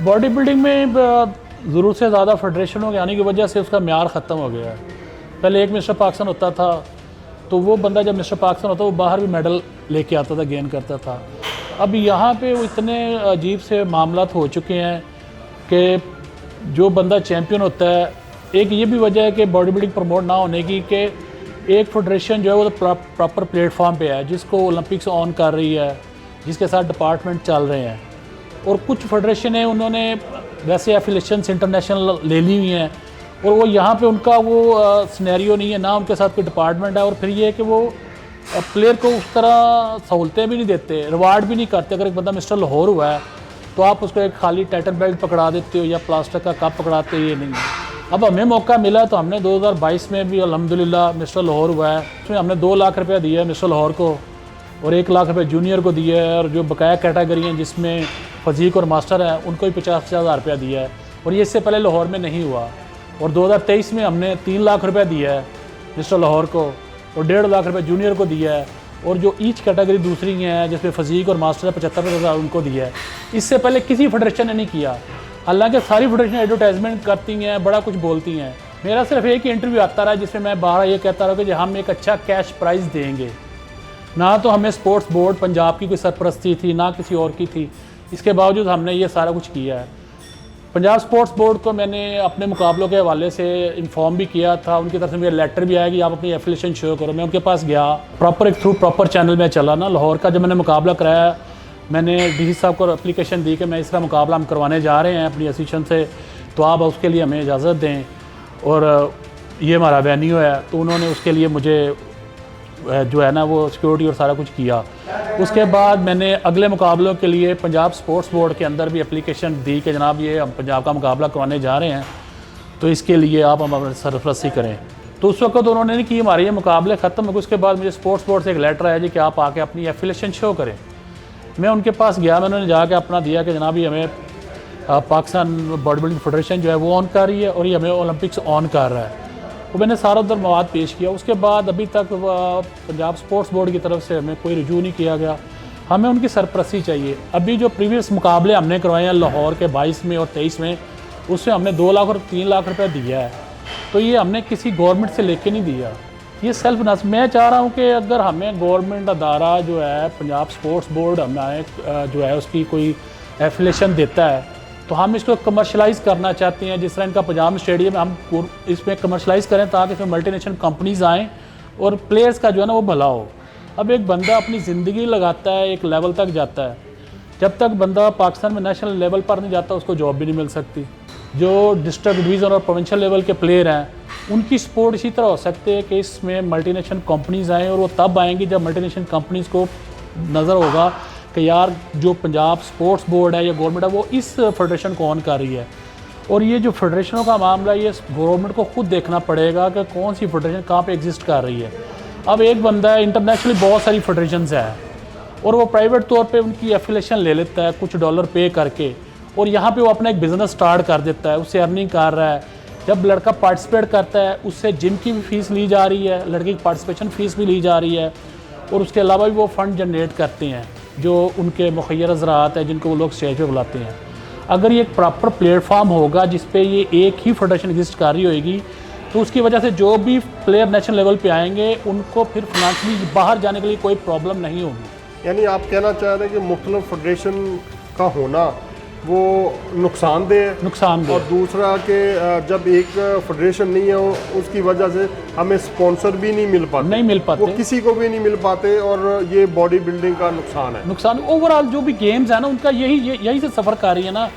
Body building में ज़रूरत से ज़्यादा फेडरेशनों के आने की वजह से उसका म्यार ख़त्म हो गया है। पहले एक मिस्टर पाकिस्तान होता था, तो वो बंदा जब मिस्टर पाकिस्तान होता वो बाहर भी मेडल लेके आता था, गेन करता था। अब यहाँ पे वो इतने अजीब से मामलात हो चुके हैं कि जो बंदा चैम्पियन होता है, एक ये भी वजह है कि बॉडी बिल्डिंग प्रमोट ना होने की कि एक फेडरेशन जो है वो तो प्रॉपर प्लेटफॉर्म पे है, जिसको ओलंपिक्स ऑन कर रही है, जिसके साथ डिपार्टमेंट चल रहे हैं। और कुछ फेडरेशन है उन्होंने वैसे एफिलेशंस इंटरनेशनल ले ली हुई हैं और वो यहाँ पे उनका वो सिनेरियो नहीं है, ना उनके साथ कोई डिपार्टमेंट है। और फिर ये है कि वो प्लेयर को उस तरह सहूलतें भी नहीं देते, रिवार्ड भी नहीं करते। अगर एक बंदा मिस्टर लाहौर हुआ है तो आप उसको एक खाली टाइटल बेल्ट पकड़ा देते हो या प्लास्टिक का कप पकड़ाते हो, ये नहीं है। अब हमें मौका मिला तो हमने 2022 में भी अल्हम्दुलिल्लाह मिस्टर लाहौर हुआ है, उसमें हमने 2 लाख रुपया दिया है मिस्टर लाहौर को और 1 लाख रुपये जूनियर को दिया है। और जो बकाया कैटेगरी हैं जिसमें फजीक और मास्टर हैं उनको भी 50,000 रुपया दिया है और ये इससे पहले लाहौर में नहीं हुआ। और 2023 में हमने 3 लाख रुपया दिया है मिस्टर लाहौर को और 1.5 लाख रुपये जूनियर को दिया है। और जो ईच कैटेगरी दूसरी हैं जिसमें फजीक और मास्टर है 75,000 उनको दिया है। इससे पहले किसी फेडरेशन ने नहीं किया। हालांकि सारी फेडरेशन एडवर्टाइजमेंट करती हैं, बड़ा कुछ बोलती हैं। मेरा सिर्फ एक ही इंटरव्यू आता रहा जिसमें मैं बाहर ये कहता रहा कि हम एक अच्छा कैश प्राइज़ देंगे। ना तो हमें स्पोर्ट्स बोर्ड पंजाब की कोई सरपरस्ती थी, ना किसी और की थी। इसके बावजूद हमने ये सारा कुछ किया है। पंजाब स्पोर्ट्स बोर्ड को मैंने अपने मुकाबलों के हवाले से इन्फॉर्म भी किया था, उनकी तरफ से मेरा लेटर भी आया कि आप अपनी एफिलेशन शो करो। मैं उनके पास गया, प्रॉपर एक थ्रू प्रॉपर चैनल में चला ना। लाहौर का जब मैंने मुकाबला कराया, मैंने डीसी साहब को एप्लीकेशन दी कि मैं इसका मुकाबला हम करवाने जा रहे हैं अपनी एसोसिएशन से, तो आप उसके लिए हमें इजाज़त दें और ये हमारा वेन्यू है। तो उन्होंने उसके लिए मुझे जो है ना वो सिक्योरिटी और सारा कुछ किया। उसके बाद मैंने अगले मुकाबलों के लिए पंजाब स्पोर्ट्स बोर्ड के अंदर भी एप्लीकेशन दी कि जनाब ये हम पंजाब का मुकाबला करवाने जा रहे हैं, तो इसके लिए आप हमारी सरपरस्ती करें। तो उस वक्त उन्होंने नहीं की, हमारे ये मुकाबले ख़त्म हो गए। उसके बाद मुझे स्पोर्ट्स बोर्ड से एक लेटर आया जी कि आप आके अपनी एफिलेशन शो करें। मैं उनके पास गया, मैं उन्होंने जाके अपना दिया कि जनाब ये हमें पाकिस्तान बॉडी बिल्डिंग फेडरेशन जो है वो ऑन कर रही है और ये हमें ओलंपिक्स ऑन कर रहा है। वो मैंने सारा उधर मवाद पेश किया। उसके बाद अभी तक पंजाब स्पोर्ट्स बोर्ड की तरफ से हमें कोई रिजू नहीं किया गया। हमें उनकी सरपरस्ती चाहिए। अभी जो प्रीवियस मुकाबले हमने करवाए हैं लाहौर के 22 में और 23 में, उसमें हमने 2 लाख और 3 लाख रुपये दिया है। तो ये हमने किसी गवर्नमेंट से लेके नहीं दिया, ये सेल्फ नास। मैं चाह रहा हूँ कि अगर हमें गवर्नमेंट अदारा जो है पंजाब स्पोर्ट्स बोर्ड हमें जो है उसकी कोई एफिलेशन देता है तो हम इसको कमर्शलाइज़ करना चाहते हैं। जिस तरह इनका पंजाब स्टेडियम हम इसमें कमर्शलाइज़ करें ताकि इसमें मल्टीनेशनल कंपनीज़ आएँ और प्लेयर्स का जो है ना वो भला हो। अब एक बंदा अपनी ज़िंदगी लगाता है, एक लेवल तक जाता है, जब तक बंदा पाकिस्तान में नेशनल लेवल पर नहीं जाता उसको जॉब भी नहीं मिल सकती। जो डिस्ट्रिक्ट डिवीज़न और प्रोविंशियल लेवल के प्लेयर हैं उनकी सपोर्ट इसी तरह हो सकती है कि इसमें मल्टीनेशनल कंपनीज़ आएँ, और वो तब आएंगी जब मल्टीनेशनल कंपनीज़ को नज़र होगा कि यार जो पंजाब स्पोर्ट्स बोर्ड है या गवर्नमेंट है वो इस फेडरेशन को ऑन कर रही है। और ये जो फेडरेशनों का मामला है ये गवर्नमेंट को खुद देखना पड़ेगा कि कौन सी फेडरेशन कहाँ पे एग्जिस्ट कर रही है। अब एक बंदा है, इंटरनेशनली बहुत सारी फेडरेशंस है और वो प्राइवेट तौर पे उनकी एफिलेशन ले लेता है कुछ डॉलर पे करके, और यहाँ पे वो अपना एक बिज़नेस स्टार्ट कर देता है, उससे अर्निंग कर रहा है। जब लड़का पार्टिसिपेट करता है उससे जिम की भी फीस ली जा रही है, लड़की की पार्टिसिपेशन फ़ीस भी ली जा रही है, और उसके अलावा भी वो फ़ंड जनरेट करते हैं जो उनके मुखैर ज़रात है जिनको वो लोग स्टेज पे बुलाते हैं। अगर ये एक प्रॉपर प्लेटफॉर्म होगा जिस पे ये एक ही फेडरेशन एग्जिस्ट कर रही होगी तो उसकी वजह से जो भी प्लेयर नेशनल लेवल पे आएंगे उनको फिर फाइनेंशियली बाहर जाने के लिए कोई प्रॉब्लम नहीं होगी। यानी आप कहना चाह रहे हैं कि मुख्तलिफ फेडरेशन का होना वो नुकसानदेह है, और दूसरा कि जब एक फेडरेशन नहीं है उसकी वजह से हमें स्पॉन्सर भी नहीं मिल पाते, वो किसी को भी नहीं मिल पाते, और ये बॉडी बिल्डिंग का नुकसान है। ओवरऑल जो भी गेम्स है ना उनका यही से सफ़र कर रही है ना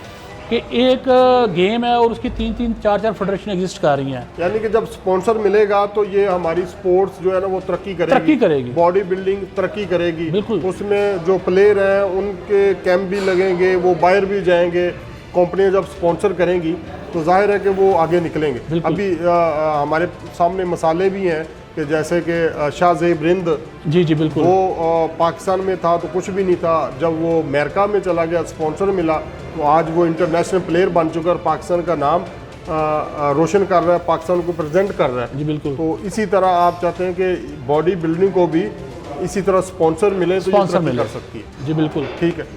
कि एक गेम है और उसकी 3-3, 4-4 फेडरेशन एग्जिस्ट कर रही हैं। यानी कि जब स्पॉन्सर मिलेगा तो ये हमारी स्पोर्ट्स जो है ना वो तरक्की करेगी, बॉडी बिल्डिंग तरक्की करेगी। उसमें जो प्लेयर हैं उनके कैंप भी लगेंगे, वो बाहर भी जाएंगे, कंपनियां जब स्पॉन्सर करेंगी तो जाहिर है कि वो आगे निकलेंगे। अभी हमारे सामने मसाले भी हैं कि जैसे कि शाहज़ेब रिंद जी बिल्कुल, वो पाकिस्तान में था तो कुछ भी नहीं था, जब वो अमेरिका में चला गया स्पॉन्सर मिला तो आज वो इंटरनेशनल प्लेयर बन चुका है और पाकिस्तान का नाम रोशन कर रहा है, पाकिस्तान को प्रेजेंट कर रहा है। जी बिल्कुल। तो इसी तरह आप चाहते हैं कि बॉडी बिल्डिंग को भी इसी तरह स्पॉन्सर मिले तो ये तरक्की कर सकती है। जी बिल्कुल, ठीक है।